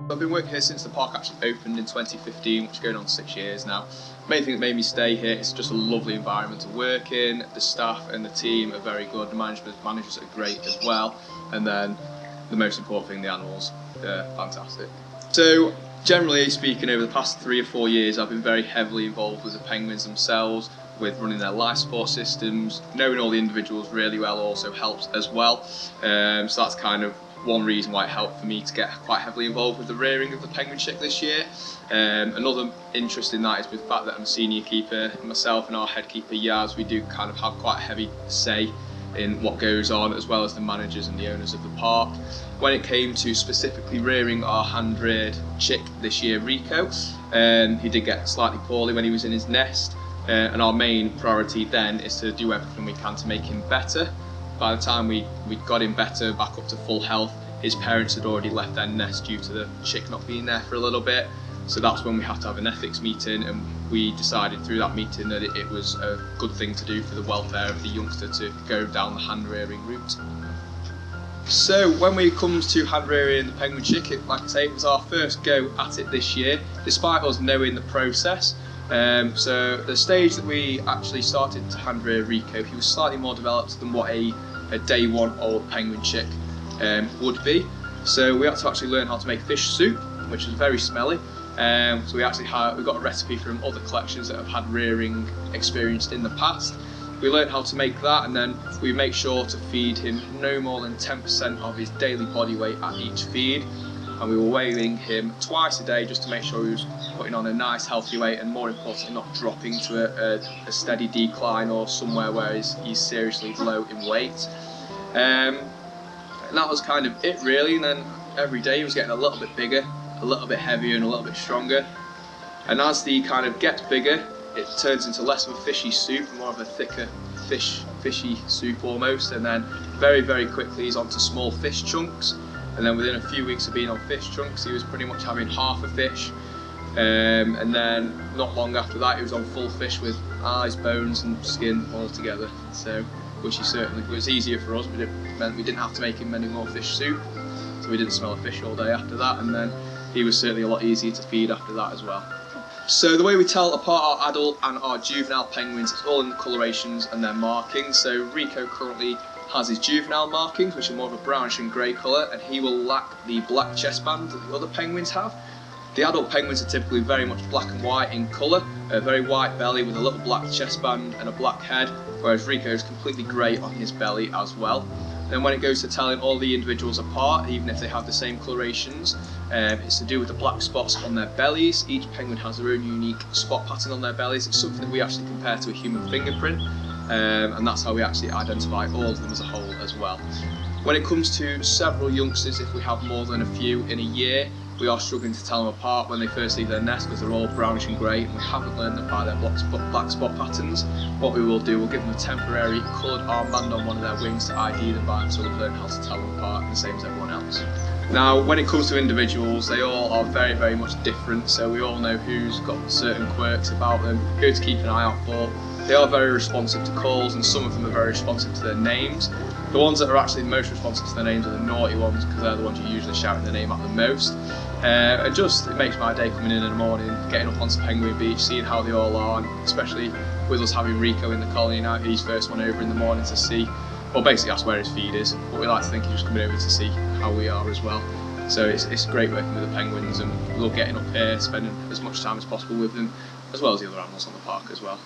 I've been working here since the park actually opened in 2015, which is going on 6 years now. The main thing that made me stay here is just a lovely environment to work in. The staff and the team are very good, the managers are great as well, and then the most important thing, the animals, they're fantastic. So generally speaking, over the past 3 or 4 years I've been very heavily involved with the penguins themselves, with running their life support systems. Knowing all the individuals really well also helps as well, so that's kind of one reason why it helped for me to get quite heavily involved with the rearing of the penguin chick this year. Another interest in that is with the fact that I'm a senior keeper. Myself and our head keeper Yaz, we do kind of have quite a heavy say in what goes on, as well as the managers and the owners of the park. When it came to specifically rearing our hand-reared chick this year, Rico, he did get slightly poorly when he was in his nest, and our main priority then is to do everything we can to make him better. By the time we got him better, back up to full health, his parents had already left their nest due to the chick not being there for a little bit. So that's when we had to have an ethics meeting, and we decided through that meeting that it was a good thing to do for the welfare of the youngster to go down the hand rearing route. So when it comes to hand rearing the penguin chick, like I say, it was our first go at it this year, despite us knowing the process. So the stage that we actually started to hand rear Rico, he was slightly more developed than what a day one old penguin chick would be. So we had to actually learn how to make fish soup, which was very smelly. So we got a recipe from other collections that have had rearing experience in the past. We learned how to make that, and then we make sure to feed him no more than 10% of his daily body weight at each feed. And we were weighing him twice a day just to make sure he was putting on a nice healthy weight, and more importantly not dropping to a steady decline or somewhere where he's seriously low in weight. And that was kind of it really, and then every day he was getting a little bit bigger, a little bit heavier and a little bit stronger. And as he kind of gets bigger, it turns into less of a fishy soup and more of a thicker fishy soup almost, and then very, very quickly he's onto small fish chunks. And then within a few weeks of being on fish chunks, he was pretty much having half a fish. And then not long after that, he was on full fish with eyes, bones and skin all together. So, which he certainly was easier for us, but it meant we didn't have to make him any more fish soup. So we didn't smell a fish all day after that, and then he was certainly a lot easier to feed after that as well. So the way we tell apart our adult and our juvenile penguins, it's all in the colorations and their markings. So Rico currently has his juvenile markings, which are more of a brownish and grey colour, and he will lack the black chest band that the other penguins have. The adult penguins are typically very much black and white in colour, a very white belly with a little black chest band and a black head, whereas Rico is completely grey on his belly as well. Then when it goes to telling all the individuals apart, even if they have the same colorations, it's to do with the black spots on their bellies. Each penguin has their own unique spot pattern on their bellies. It's something that we actually compare to a human fingerprint, and that's how we actually identify all of them as a whole as well. When it comes to several youngsters, if we have more than a few in a year, we are struggling to tell them apart when they first leave their nest because they're all brownish and grey, and we haven't learned them by their black spot patterns. What we will do, we'll give them a temporary coloured armband on one of their wings to ID them by, so they'll learn how to tell them apart, the same as everyone else. Now, when it comes to individuals, they all are very, very much different, so we all know who's got certain quirks about them, who to keep an eye out for. They are very responsive to calls, and some of them are very responsive to their names. The ones that are actually most responsive to their names are the naughty ones, because they're the ones you're usually shouting their name at the most. And it makes my day coming in the morning, getting up onto Penguin Beach, seeing how they all are, and especially with us having Rico in the colony now, he's first one over in the morning to see, well basically that's where his feed is, but we like to think he's just coming over to see how we are as well. So it's great working with the penguins, and we love getting up here, spending as much time as possible with them, as well as the other animals on the park as well.